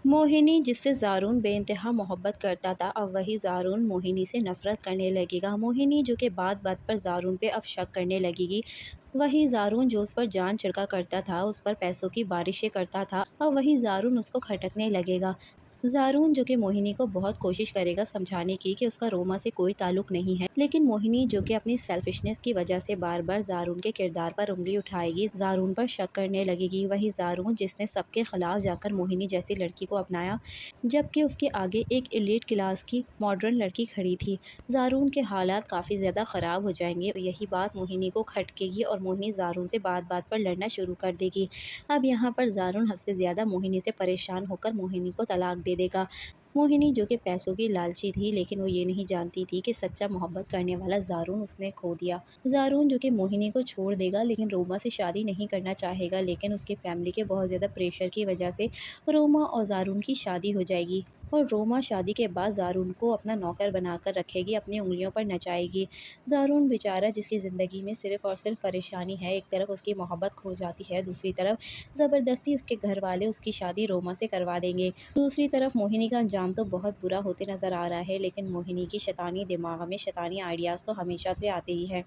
मोहिनी जिससे ज़ारून बेइंतहा मोहब्बत करता था, अब वही ज़ारून मोहिनी से नफ़रत करने लगेगा। मोहिनी जो कि बात-बात पर ज़ारून पे अब शक करने लगेगी। वही ज़ारून जो उस पर जान छिड़का करता था, उस पर पैसों की बारिशें करता था, अब वही ज़ारून उसको खटकने लगेगा। ज़ारून जो कि मोहिनी को बहुत कोशिश करेगा समझाने की कि उसका रोमा से कोई ताल्लुक़ नहीं है, लेकिन मोहिनी जो कि अपनी सेल्फिशनेस की वजह से बार-बार ज़ारून के किरदार पर उँगली उठाएगी, ज़ारून पर शक करने लगेगी। वही ज़ारून जिसने सबके खिलाफ जाकर मोहिनी जैसी लड़की को अपनाया, जबकि उसके आगे एक एलीट क्लास की मॉडर्न लड़की खड़ी थी। ज़ारून के हालात काफ़ी ज़्यादा ख़राब हो जाएंगे। यही बात मोहिनी को खटकेगी और मोहिनी ज़ारून से बात-बात पर लड़ना शुरू कर देगी। अब यहाँ पर ज़ारून हद से ज़्यादा मोहिनी से परेशान होकर मोहिनी को तलाक दे देगा। मोहिनी जो कि पैसों की लालची थी, लेकिन वो ये नहीं जानती थी कि सच्चा मोहब्बत करने वाला ज़ारून उसने खो दिया। ज़ारून जो कि मोहिनी को छोड़ देगा, लेकिन रोमा से शादी नहीं करना चाहेगा, लेकिन उसकी फैमिली के बहुत ज़्यादा प्रेशर की वजह से रोमा और ज़ारून की शादी हो जाएगी। और रोमा शादी के बाद ज़ारून को अपना नौकर बनाकर रखेगी, अपनी उंगलियों पर नचाएगी। ज़ारून बेचारा जिसकी ज़िंदगी में सिर्फ़ और सिर्फ परेशानी है, एक तरफ उसकी मोहब्बत खो जाती है, दूसरी तरफ ज़बरदस्ती उसके घर वाले उसकी शादी रोमा से करवा देंगे। दूसरी तरफ मोहिनी का अंजाम तो बहुत बुरा होते नज़र आ रहा है, लेकिन मोहिनी की शैतानी दिमाग में शैतानी आइडियाज़ तो हमेशा से आते ही हैं।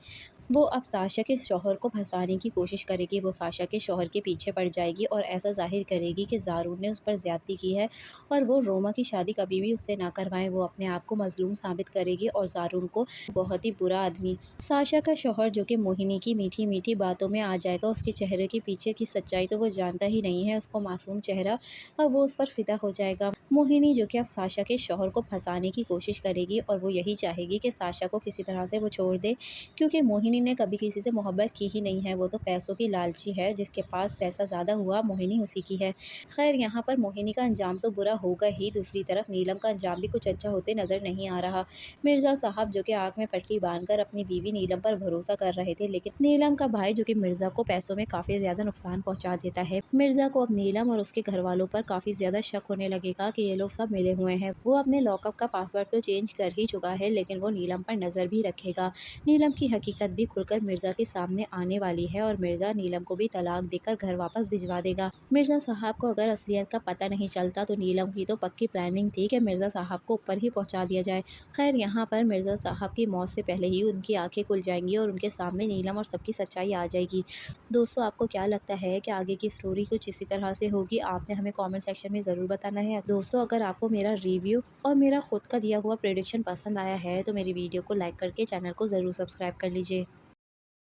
वो अब साशा के शौहर को फंसाने की कोशिश करेगी। वो साशा के शौहर के पीछे पड़ जाएगी और ऐसा ज़ाहिर करेगी कि ज़ारून ने उस पर ज़्यादती की है और वो रोमा की शादी कभी भी उससे ना करवाएं। वो अपने आप को मज़लूम साबित करेगी और ज़ारून को बहुत ही बुरा आदमी। साशा का शौहर जो कि मोहिनी की मीठी मीठी बातों में आ जाएगा, उसके चेहरे के पीछे की सच्चाई तो वो जानता ही नहीं है, उसको मासूम चेहरा, अब वो उस पर फिदा हो जाएगा। मोहिनी जो कि अब साशा के शौहर को फंसाने की कोशिश करेगी और वो यही चाहेगी कि साशा को किसी तरह से वो छोड़ दे, क्योंकि मोहिनी ने कभी किसी से मोहब्बत की ही नहीं है। वो तो पैसों की लालची है, जिसके पास पैसा ज़्यादा हुआ मोहिनी उसी की है। खैर यहाँ पर मोहिनी का अंजाम तो बुरा होगा ही, दूसरी तरफ नीलम का अंजाम भी कुछ अच्छा होते नज़र नहीं आ रहा। मिर्ज़ा साहब जो कि आँख में पट्टी बांधकर अपनी बीवी नीलम पर भरोसा कर रहे थे, लेकिन नीलम का भाई जो कि मिर्ज़ा को पैसों में काफ़ी ज़्यादा नुकसान पहुँचा देता है। मिर्ज़ा को अब नीलम और उसके घर वालों पर काफ़ी ज़्यादा शक होने लगेगा कि ये लोग सब मिले हुए हैं। वो अपने लॉकअप का पासवर्ड तो चेंज कर ही चुका है, लेकिन वो नीलम पर नज़र भी रखेगा। नीलम की हकीकत भी खुलकर मिर्ज़ा के सामने आने वाली है और मिर्ज़ा नीलम को भी तलाक देकर घर वापस भिजवा देगा। मिर्ज़ा साहब को अगर असलियत का पता नहीं चलता तो नीलम की तो पक्की प्लानिंग थी कि मिर्ज़ा साहब को ऊपर ही पहुंचा दिया जाए। खैर यहाँ पर मिर्ज़ा साहब की मौत से पहले ही उनकी आंखें खुल जाएंगी और उनके सामने नीलम और सबकी सच्चाई आ जाएगी। दोस्तों, आपको क्या लगता है कि आगे की स्टोरी कुछ इसी तरह से होगी? आपने हमें कमेंट सेक्शन में ज़रूर बताना है। दोस्तों, अगर आपको मेरा रिव्यू और मेरा खुद का दिया हुआ प्रेडिक्शन पसंद आया है तो मेरी वीडियो को लाइक करके चैनल को ज़रूर सब्सक्राइब कर लीजिए।